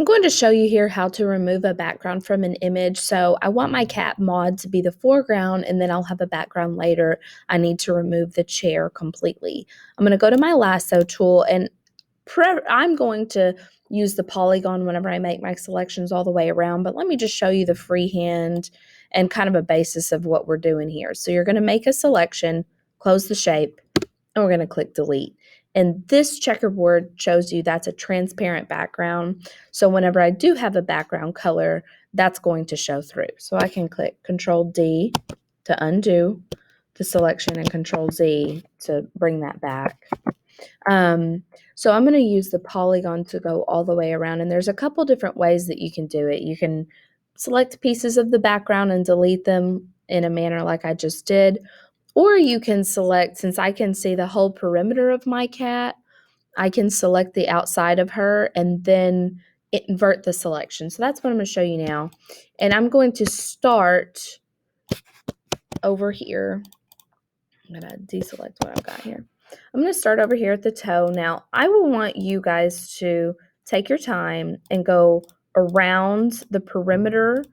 I'm going to show you here how to remove a background from an image. So I want my cat Maud to be the foreground, and then I'll have a background later. I need to remove the chair completely. I'm going to go to my lasso tool, and I'm going to use the polygon whenever I make my selections all the way around, but let me just show you the freehand and kind of a basis of what we're doing here. So you're going to make a selection, close the shape, and we're going to click delete. And this checkerboard shows you that's a transparent background. So whenever I do have a background color, that's going to show through. So I can click Control D to undo the selection and Control Z to bring that back. So I'm going to use the polygon to go all the way around. And there's a couple different ways that you can do it. You can select pieces of the background and delete them in a manner like I just did. Or you can select, since I can see the whole perimeter of my cat, I can select the outside of her and then invert the selection. So that's what I'm going to show you now. And I'm going to start over here. I'm going to deselect what I've got here. I'm going to start over here at the toe. Now, I will want you guys to take your time and go around the perimeter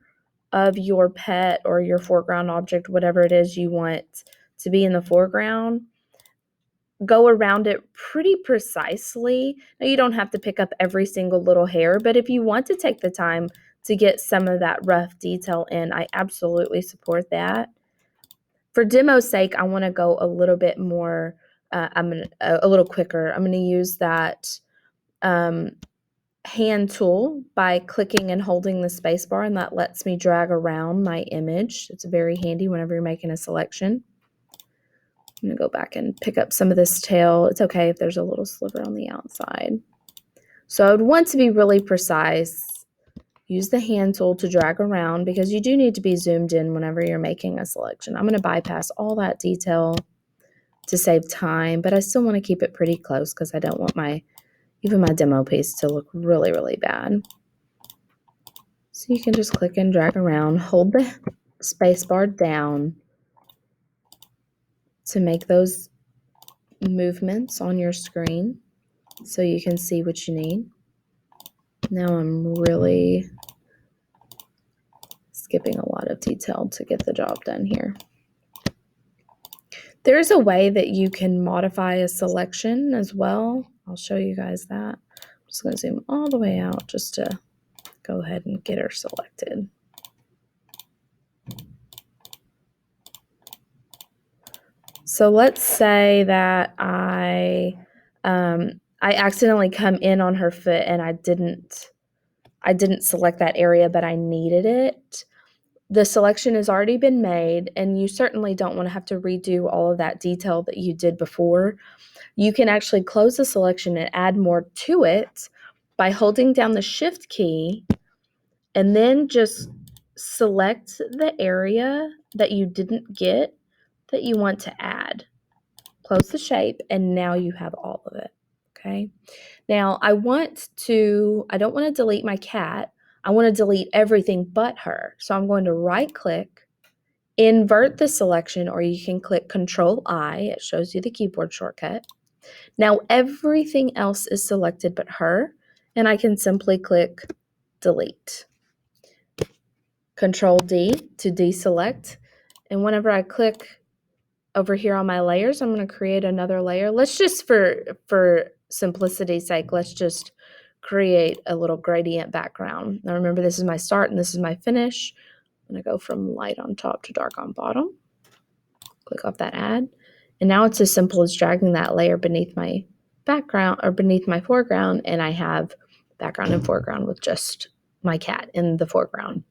of your pet or your foreground object, whatever it is you want to be in the foreground. Go around it pretty precisely. Now, you don't have to pick up every single little hair, but if you want to take the time to get some of that rough detail in, I absolutely support that. For demo's sake, I want to go a little bit more, a little quicker. I'm going to use that hand tool by clicking and holding the space bar, and that lets me drag around my image. It's very handy whenever you're making a selection. I'm going to go back and pick up some of this tail. It's okay if there's a little sliver on the outside. So I would want to be really precise. Use the hand tool to drag around because you do need to be zoomed in whenever you're making a selection. I'm going to bypass all that detail to save time, but I still want to keep it pretty close because I don't want even my demo piece to look really, really bad. So you can just click and drag around, hold the space bar down to make those movements on your screen so you can see what you need. Now I'm really skipping a lot of detail to get the job done here. There's a way that you can modify a selection as well. I'll show you guys that. I'm just going to zoom all the way out just to go ahead and get her selected. So let's say that I accidentally come in on her foot and I didn't select that area, but I needed it. The selection has already been made, and you certainly don't want to have to redo all of that detail that you did before. You can actually close the selection and add more to it by holding down the Shift key and then just select the area that you didn't get that you want to add. Close the shape, and now you have all of it, okay? Now, I don't want to delete my cat. I want to delete everything but her. So I'm going to right-click, invert the selection, or you can click Control-I. It shows you the keyboard shortcut. Now, everything else is selected but her, and I can simply click Delete. Control-D to deselect, and whenever I click over here on my layers, I'm going to create another layer. Let's just, for simplicity's sake, let's just create a little gradient background. Now remember, this is my start and this is my finish. I'm going to go from light on top to dark on bottom. Click off that add. And now it's as simple as dragging that layer beneath my background or beneath my foreground, and I have background and foreground with just my cat in the foreground.